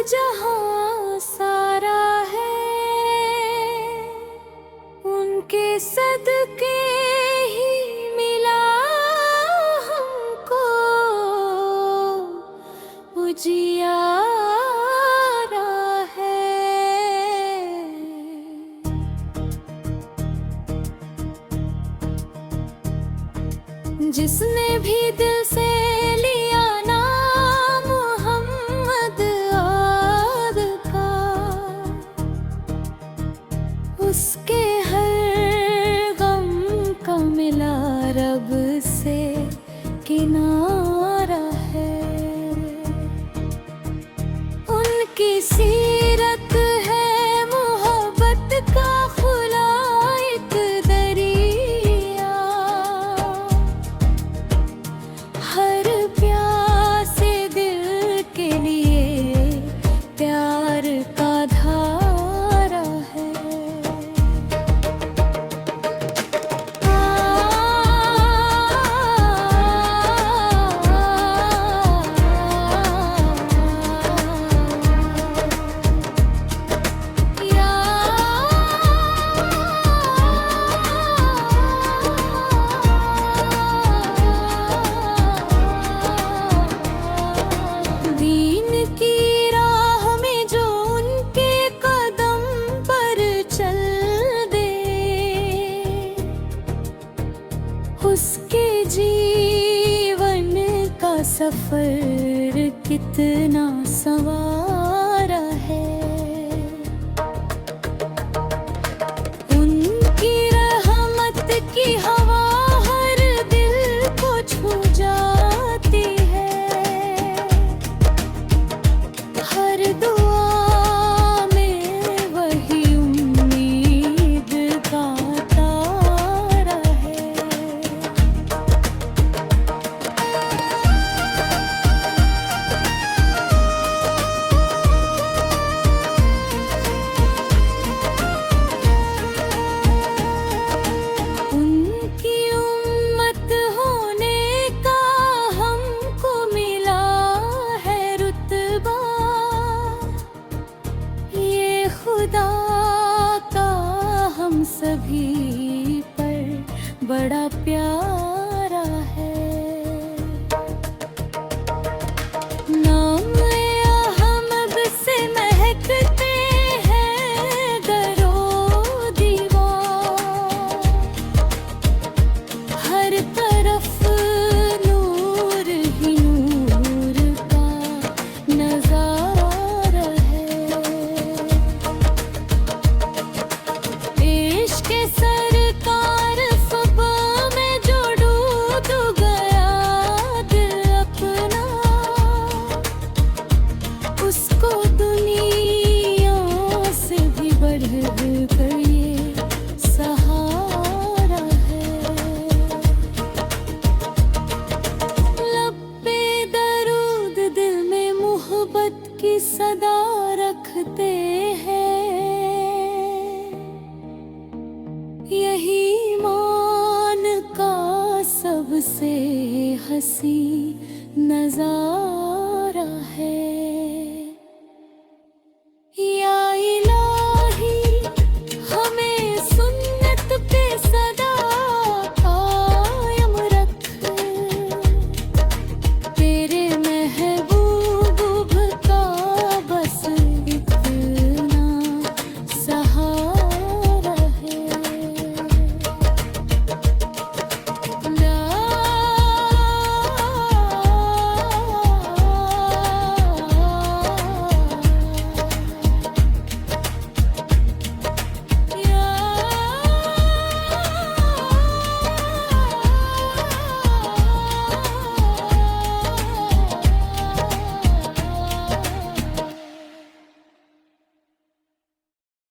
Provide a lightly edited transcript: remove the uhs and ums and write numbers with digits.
जहां सारा है, उनके सदके ही मिला हमको उजियारा है। जिसने भी दिल से लिया नाम मोहम्मद आद का, उसके हर गम का मिला रब से किनारा है। उनकी सीरत है मोहब्बत का खुला एक दरिया, हर प्यासे दिल के लिए प्यार का धारा है। दीन की राह में जो उनके कदम पर चल दे, उसके जीवन का सफर कितना संवारा है। उनकी रहमत की हवा हर दिल को छू जाती है, हर दुआ में वही उम्मीद का तारा है। उनकी उम्मत होने का हमको मिला है रुतबा, ये खुदा का हम सभी पर बड़ा प्यारा है। नाम अहमद से महकते हैं दरो दीवार, हर तरफ नूर ही नूर का नजारा है। इश्क़ सरकार फ़बा में जो डूब गया दिल अपना, उसको दुनिया से भी बढ़ कर ये सहारा है। लब पे दरूद दिल में मोहब्बत की सदा रखते हैं, यही मान का सबसे हसी नजारा है।